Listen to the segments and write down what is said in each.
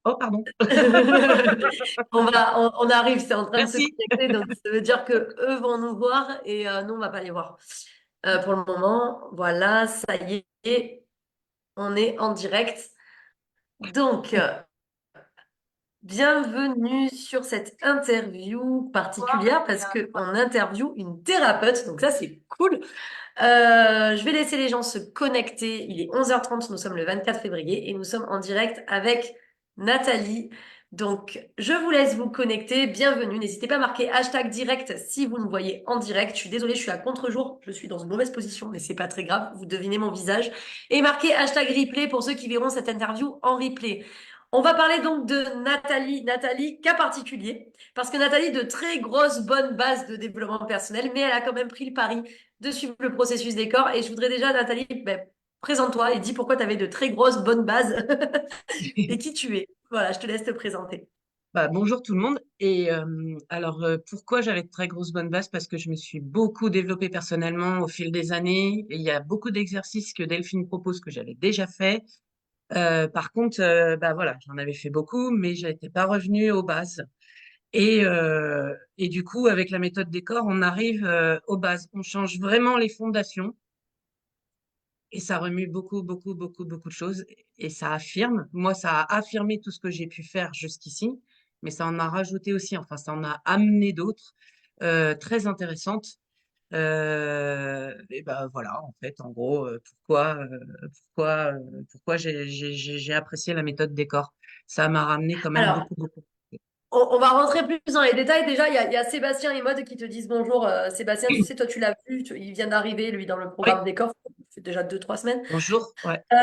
Oh, pardon. On arrive, c'est en train de se Merci. connecter, donc ça veut dire que eux vont nous voir et nous on va pas les voir. Pour le moment, voilà, ça y est, on est en direct. Donc, bienvenue sur cette interview particulière parce que on interview une thérapeute, donc ça c'est cool. Je vais laisser les gens se connecter. Il est 11h30, nous sommes le 24 février et nous sommes en direct avec Nathalie. Donc, je vous laisse vous connecter. Bienvenue. N'hésitez pas à marquer hashtag direct si vous me voyez en direct. Je suis désolée, je suis à contre-jour. Je suis dans une mauvaise position, mais c'est pas très grave. Vous devinez mon visage. Et marquez hashtag replay pour ceux qui verront cette interview en replay. On va parler donc de Nathalie. Nathalie, cas particulier. Parce que Nathalie, de très grosses, bonnes bases de développement personnel, mais elle a quand même pris le pari de suivre le processus des corps. Et je voudrais déjà, Nathalie, ben, présente-toi et dis pourquoi tu avais de très grosses, bonnes bases et qui tu es. Voilà, je te laisse te présenter. Bah, bonjour tout le monde. Pourquoi j'avais de très grosses bonnes bases? Parce que je me suis beaucoup développée personnellement au fil des années. Et il y a beaucoup d'exercices que Delphine propose que j'avais déjà fait. Par contre, bah voilà, j'en avais fait beaucoup, mais je n'étais pas revenue aux bases. Et du coup, avec la méthode des corps, on arrive aux bases. On change vraiment les fondations. Et ça remue beaucoup, beaucoup, beaucoup, beaucoup de choses. Et ça affirme. Moi, ça a affirmé tout ce que j'ai pu faire jusqu'ici, mais ça en a rajouté aussi. Enfin, ça en a amené d'autres très intéressantes. Et ben voilà, en fait, en gros, pourquoi j'ai apprécié la méthode des corps. Ça m'a ramené quand même Alors, beaucoup, beaucoup. on va rentrer plus dans les détails. Déjà, il y a Sébastien et Maud qui te disent bonjour. Sébastien, tu sais, toi, tu l'as vu, il vient d'arriver, lui, dans le Oui, programme des corps. Ça fait déjà 2, 3 semaines. bonjour. Ouais. Euh,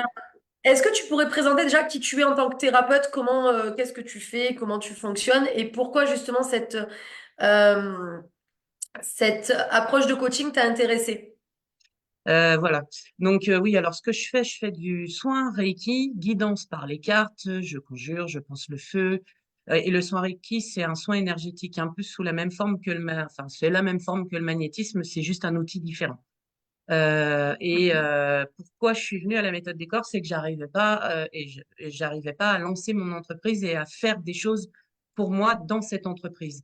Est-ce que tu pourrais présenter déjà qui tu es en tant que thérapeute, comment, qu'est-ce que tu fais, comment tu fonctionnes et pourquoi justement euh, cette approche de coaching t'a intéressée? Voilà. Oui, alors ce que je fais du soin Reiki, guidance par les cartes, je conjure, je pense le feu. Et le soin Reiki, c'est un soin énergétique un peu sous la même forme que enfin, c'est la même forme que le magnétisme, c'est juste un outil différent. Pourquoi je suis venue à la méthode des corps, c'est que j'arrivais pas à lancer mon entreprise et à faire des choses pour moi dans cette entreprise.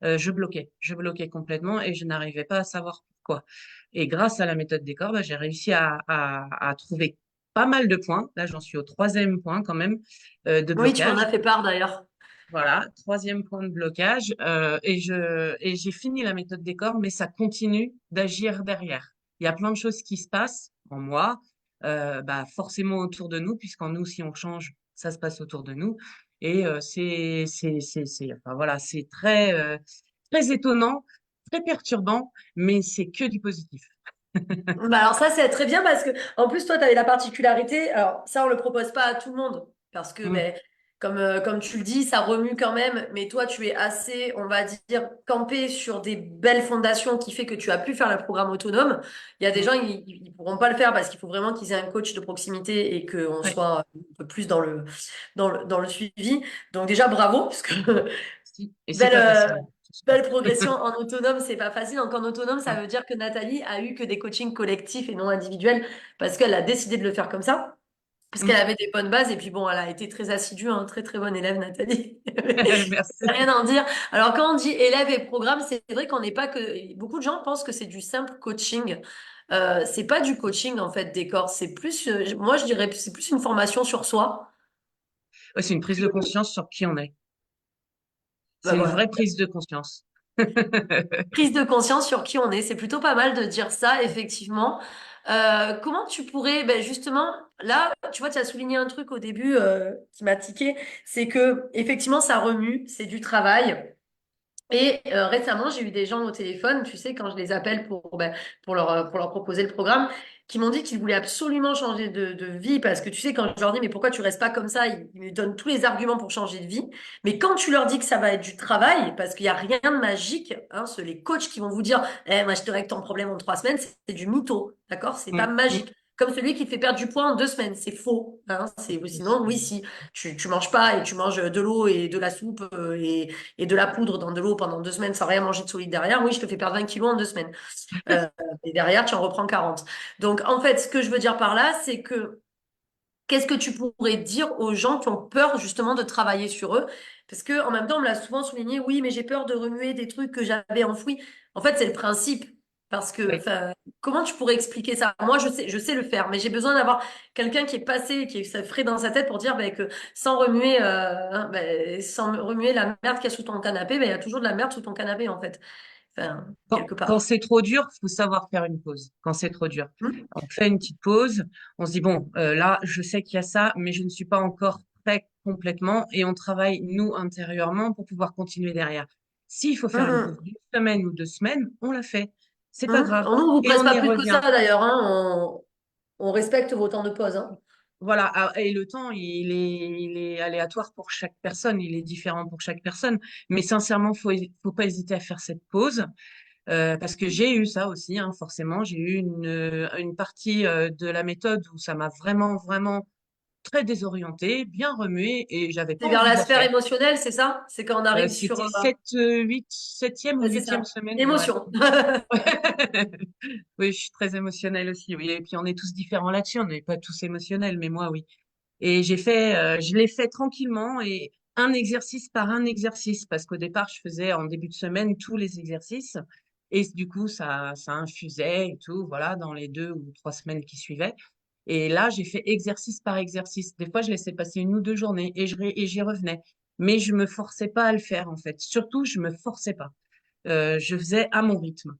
Je bloquais complètement et je n'arrivais pas à savoir pourquoi. Et grâce à la méthode des corps, bah, j'ai réussi à trouver pas mal de points. Là, j'en suis au troisième point quand même de Oui, tu m'en blocage. as fait part d'ailleurs. Voilà, troisième point de blocage. Et j'ai fini la méthode des corps, mais ça continue d'agir derrière. Il y a plein de choses qui se passent en moi, bah, forcément autour de nous, puisqu'en nous, si on change, ça se passe autour de nous. Enfin, voilà, c'est très étonnant, très perturbant, mais c'est que du positif. Bah alors ça, c'est très bien parce que, en plus, toi, tu avais la particularité, alors ça, on le propose pas à tout le monde parce que, Mm, ben, comme tu le dis, ça remue quand même, mais toi, tu es assez, on va dire, campé sur des belles fondations qui fait que tu as pu faire le programme autonome. Il y a des gens, mm. ils pourront pas le faire parce qu'il faut vraiment qu'ils aient un coach de proximité et qu'on Ouais, soit un peu plus dans le suivi. Donc déjà, bravo, parce que si. Et c'est belle, pas facile. belle progression en autonome, c'est pas facile. Donc en autonome, ça Mm, veut dire que Nathalie a eu que des coachings collectifs et non individuels parce qu'elle a décidé de le faire comme ça, parce qu'elle mm. avait des bonnes bases. Et puis bon, elle a été très assidue, hein, très très bonne élève, Nathalie. Merci. Rien à en dire. Alors quand on dit élève et programme, c'est vrai qu'on n'est pas que. Beaucoup de gens pensent que c'est du simple coaching. C'est pas du coaching en fait des corps. C'est plus, moi je dirais, c'est plus une formation sur soi. Ouais, c'est une prise de conscience sur qui on est. Ben C'est une voilà. vraie prise de conscience. Prise de conscience sur qui on est. C'est plutôt pas mal de dire ça, effectivement. Comment tu pourrais, ben justement, là, tu vois, tu as souligné un truc au début qui m'a tiqué, c'est que effectivement, ça remue, c'est du travail. Et récemment, j'ai eu des gens au téléphone, tu sais, quand je les appelle pour leur proposer le programme, qui m'ont dit qu'ils voulaient absolument changer de vie parce que tu sais, quand je leur dis, mais pourquoi tu restes pas comme ça, ils me donnent tous les arguments pour changer de vie. Mais quand tu leur dis que ça va être du travail, parce qu'il n'y a rien de magique, hein, les coachs qui vont vous dire, moi, je te règle ton problème en 3 semaines, c'est du mytho, d'accord? C'est pas Mm, mm. magique. Comme celui qui te fait perdre du poids en 2 semaines, c'est faux. Hein, sinon, oui, si tu manges pas et tu manges de l'eau et de la soupe et de la poudre dans de l'eau pendant 2 semaines sans rien manger de solide derrière, oui, je te fais perdre 20 kilos en 2 semaines. Euh, et derrière, tu en reprends 40. Donc, en fait, ce que je veux dire par là, c'est que Qu'est-ce que tu pourrais dire aux gens qui ont peur justement de travailler sur eux? Parce que en même temps, on me l'a souvent souligné, oui, mais j'ai peur de remuer des trucs que j'avais enfouis. En fait, c'est le principe. Parce que, Oui. enfin, comment tu pourrais expliquer ça? Moi, je sais le faire, mais j'ai besoin d'avoir quelqu'un qui est passé, qui est ça frais dans sa tête pour dire ben, que sans remuer, sans remuer la merde qu'il y a sous ton canapé, ben, il y a toujours de la merde sous ton canapé, en fait. Enfin, quelque Quand part. c'est trop dur, faut savoir faire une pause. Quand c'est trop dur, Hmm. on fait une petite pause. On se dit bon, là, je sais qu'il y a ça, mais je ne suis pas encore prêt complètement, et on travaille nous intérieurement pour pouvoir continuer derrière. S'il faut Hmm, faire une pause hmm. d'une semaine ou 2 semaines, on la fait. C'est pas grave, Alors, nous, on vous et presse on pas y plus que ça, revient. d'ailleurs, hein. On respecte vos temps de pause, hein. Voilà, et le temps, il est aléatoire pour chaque personne, il est différent pour chaque personne. Mais sincèrement, faut pas hésiter à faire cette pause. Parce que j'ai eu ça aussi, hein, forcément. J'ai eu une partie de la méthode où ça m'a vraiment, vraiment très désorientée, bien remuée, et j'avais pas C'est vers envie la de la sphère faire. émotionnelle, c'est ça? C'est quand on arrive sur... C'était septième ou ouais, c'est huitième ça. semaine, ouais. L'émotion. Oui, je suis très émotionnelle aussi, oui. Et puis on est tous différents là-dessus, on n'est pas tous émotionnels, mais moi, oui. Et je l'ai fait tranquillement, et un exercice par un exercice, parce qu'au départ, je faisais en début de semaine tous les exercices. Et du coup, ça infusait et tout, voilà, dans les 2 ou 3 semaines qui suivaient. Et là, j'ai fait exercice par exercice. Des fois, je laissais passer 1 ou 2 journées, et j'y revenais. Mais je me forçais pas à le faire, en fait. Surtout, je me forçais pas. Je faisais à mon rythme.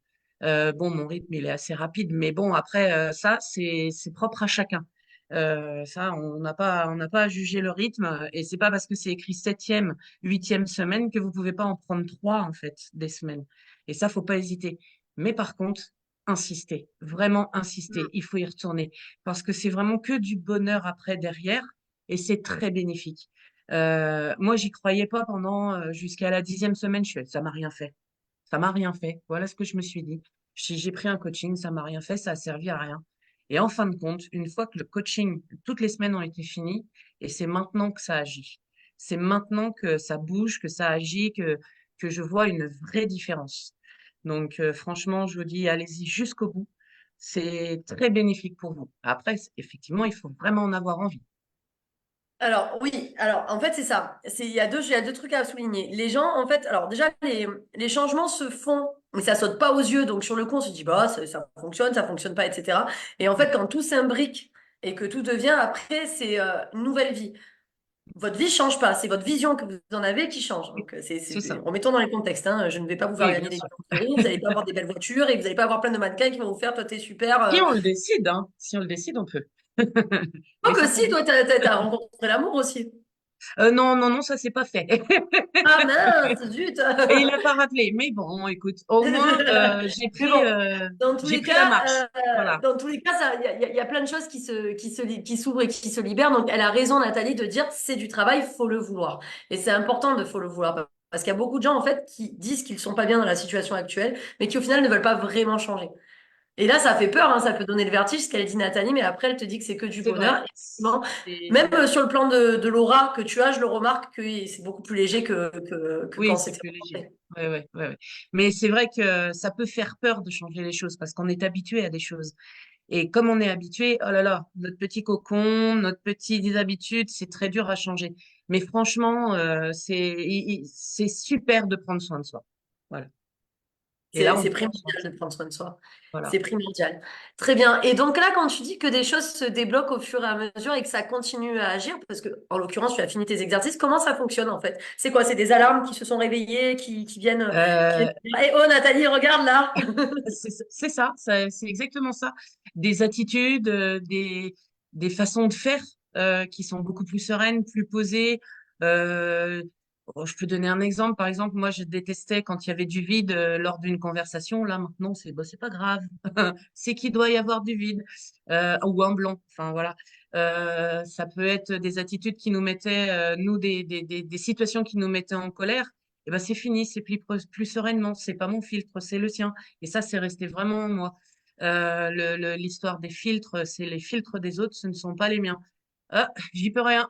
Bon, mon rythme, il est assez rapide, mais bon, après, ça, c'est propre à chacun. Ça, on n'a pas à juger le rythme, et c'est pas parce que c'est écrit septième, huitième semaine que vous pouvez pas en prendre trois, en fait, des semaines. Et ça, faut pas hésiter. Mais par contre, insister, vraiment insister. Il faut y retourner, parce que c'est vraiment que du bonheur après derrière, et c'est très bénéfique. Moi, j'y croyais pas pendant jusqu'à la 10e semaine. Ça m'a rien fait. Ça m'a rien fait. Voilà ce que je me suis dit. J'ai pris un coaching, ça m'a rien fait, ça a servi à rien. Et en fin de compte, une fois que le coaching, toutes les semaines ont été finies, et c'est maintenant que ça agit. C'est maintenant que ça bouge, que ça agit, que je vois une vraie différence. Donc, franchement, je vous dis, allez-y jusqu'au bout. C'est très bénéfique pour vous. Après, effectivement, il faut vraiment en avoir envie. Alors, oui, alors en fait, c'est ça. Il y a deux trucs à souligner. Les gens, en fait, alors déjà, les changements se font, mais ça saute pas aux yeux. Donc, sur le coup, on se dit, bah, ça fonctionne pas, etc. Et en fait, quand tout s'imbrique et que tout devient, après, c'est une nouvelle vie. Votre vie change pas, c'est votre vision que vous en avez qui change. Donc, C'est ça. remettons dans les contextes, hein. Je ne vais pas vous faire Oui, gagner bien des sûr. millions d'euros, vous n'allez pas avoir des belles voitures et vous n'allez pas avoir plein de mannequins qui vont vous faire, toi, t'es super. Si on le décide, hein, si on le décide, on peut. Oh, Et que ça peut si, toi, durer. t'as rencontré l'amour aussi. Non, non, non, ça c'est pas fait. Ah mince, zut! Et il n'a pas rappelé. Mais bon, écoute, au moins Mais bon, j'ai pris la marche. Voilà. dans tous les cas, il y a plein de choses qui s'ouvrent et qui se libèrent. Donc, elle a raison, Nathalie, de dire c'est du travail, faut le vouloir. Et c'est important de faut le vouloir. Parce qu'il y a beaucoup de gens, en fait, qui disent qu'ils sont pas bien dans la situation actuelle, mais qui, au final, ne veulent pas vraiment changer. Et là, ça fait peur, hein, ça peut donner le vertige, ce qu'elle dit Nathalie, mais après, elle te dit que c'est que du C'est vrai. bonheur. Effectivement, même C'est- sur le plan de l'aura que tu as, je le remarque que c'est beaucoup plus léger que Oui, quand c'est c'était plus léger. rencontré. Ouais, ouais, ouais, ouais. Mais c'est vrai que ça peut faire peur de changer les choses, parce qu'on est habitué à des choses. Et comme on est habitué, oh là là, notre petit cocon, notre petite habitude, c'est très dur à changer. Mais franchement, c'est super de prendre soin de soi. Voilà. Et là, on C'est prend soin de primordial de soi. prendre soin de soi. Voilà. C'est primordial. Très bien. Et donc là, quand tu dis que des choses se débloquent au fur et à mesure et que ça continue à agir, parce que en l'occurrence, tu as fini tes exercices, comment ça fonctionne en fait? C'est quoi? C'est des alarmes qui se sont réveillées, qui viennent Euh, dire, Eh oh Nathalie, regarde là! c'est ça, c'est exactement ça. Des attitudes, des façons de faire qui sont beaucoup plus sereines, plus posées. Euh, je peux donner un exemple. Par exemple, moi, je détestais quand il y avait du vide lors d'une conversation. Là, maintenant, c'est pas grave. C'est qu'il doit y avoir du vide ou un blanc. Enfin, voilà. Ça peut être des attitudes qui nous mettaient, nous, des situations qui nous mettaient en colère. Et ben, c'est fini, c'est plus sereinement. C'est pas mon filtre, c'est le sien. Et ça, c'est resté vraiment moi. L'histoire des filtres, c'est les filtres des autres, ce ne sont pas les miens. Ah, j'y peux rien.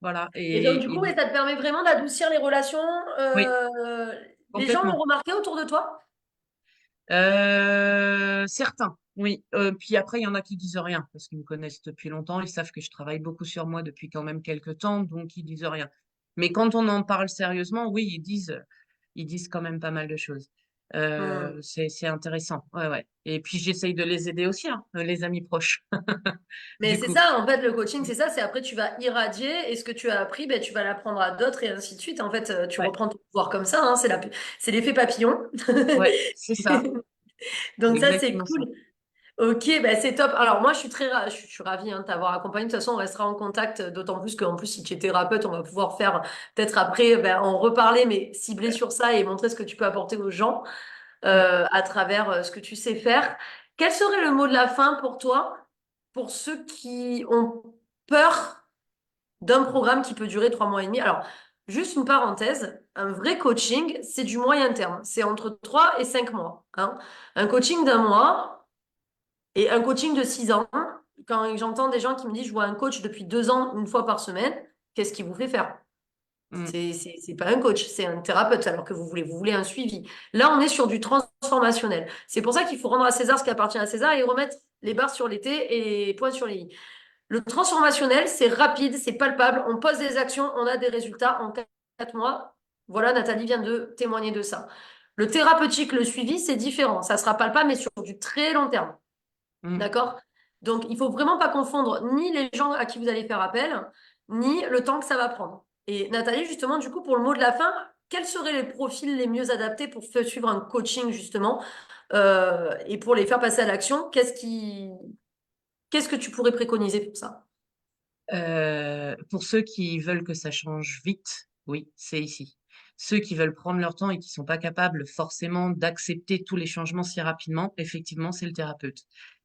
Voilà. Et donc du coup, ouais, ça te permet vraiment d'adoucir les relations. Oui, Les gens l'ont complètement. remarqué autour de toi? Certains, oui. Puis après, il y en a qui disent rien parce qu'ils me connaissent depuis longtemps. Ils savent que je travaille beaucoup sur moi depuis quand même quelques temps, donc ils disent rien. Mais quand on en parle sérieusement, oui, ils disent quand même pas mal de choses. Hmm. C'est intéressant. Ouais, ouais. Et puis j'essaye de les aider aussi, hein, les amis proches, Mais du c'est coup. ça, en fait, le coaching, c'est ça, c'est après tu vas irradier et ce que tu as appris, ben, tu vas l'apprendre à d'autres et ainsi de suite. En fait, tu Ouais, reprends ton pouvoir comme ça, hein, c'est l'effet papillon. ouais, c'est ça. C'est Donc ça, c'est exactement ça. cool. Ok, ben c'est top. Alors moi, je suis ravie hein, de t'avoir accompagné. De toute façon, on restera en contact, d'autant plus qu'en plus, si tu es thérapeute, on va pouvoir faire peut-être après, ben, en reparler, mais cibler Ouais, sur ça et montrer ce que tu peux apporter aux gens ouais. à travers ce que tu sais faire. Quel serait le mot de la fin pour toi, pour ceux qui ont peur d'un programme qui peut durer 3 mois et demi? Alors, juste une parenthèse, un vrai coaching, c'est du moyen terme. C'est entre 3 et 5 mois. Hein. Un coaching d'1 mois et un coaching de 6 ans, quand j'entends des gens qui me disent, je vois un coach depuis 2 ans, une fois par semaine, qu'est-ce qui vous fait faire? Mm, C'est pas un coach, c'est un thérapeute, alors que vous voulez un suivi. Là, on est sur du transformationnel. C'est pour ça qu'il faut rendre à César ce qui appartient à César et remettre les barres sur les T et les points sur les i. Le transformationnel, c'est rapide, c'est palpable, on pose des actions, on a des résultats en 4 mois. Voilà, Nathalie vient de témoigner de ça. Le thérapeutique, le suivi, c'est différent. Ça sera palpable, mais sur du très long terme. mm. D'accord? Donc, il faut vraiment pas confondre ni les gens à qui vous allez faire appel, ni le temps que ça va prendre. Et Nathalie, justement, du coup, pour le mot de la fin, quels seraient les profils les mieux adaptés pour faire suivre un coaching, justement, et pour les faire passer à l'action? Qu'est-ce que tu pourrais préconiser pour ça? Pour ceux qui veulent que ça change vite, oui, c'est ici. Ceux qui veulent prendre leur temps et qui sont pas capables forcément d'accepter tous les changements si rapidement, effectivement, c'est le thérapeute.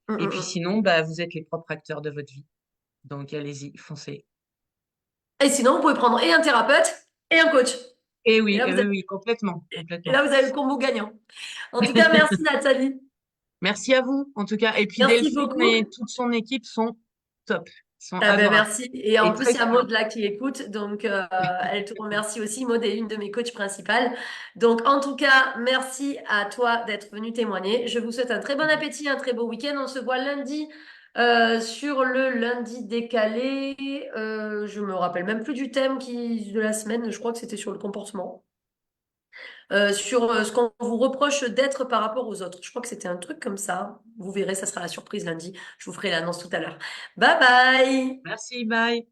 Hum, Et hum, puis hum. sinon, bah, vous êtes les propres acteurs de votre vie. Donc allez-y, foncez. Et sinon, vous pouvez prendre et un thérapeute et un coach. Et oui, oui, complètement, Et complètement. là, vous avez le combo gagnant. En tout cas, merci Nathalie. Merci à vous, en tout cas. Et puis Merci Delphine beaucoup. et toute son équipe sont top, sont Ah ben adorables merci. Et en et plus, très il y a souriantes. Maud là qui écoute, donc elle te remercie aussi. Maud est une de mes coachs principales. Donc en tout cas, merci à toi d'être venu témoigner. Je vous souhaite un très bon appétit, un très beau week-end. On se voit lundi sur le lundi décalé. Je me rappelle même plus du thème de la semaine. Je crois que c'était sur le comportement. Sur ce qu'on vous reproche d'être par rapport aux autres. Je crois que c'était un truc comme ça. Vous verrez, ça sera la surprise lundi. Je vous ferai l'annonce tout à l'heure. Bye bye! Merci, bye.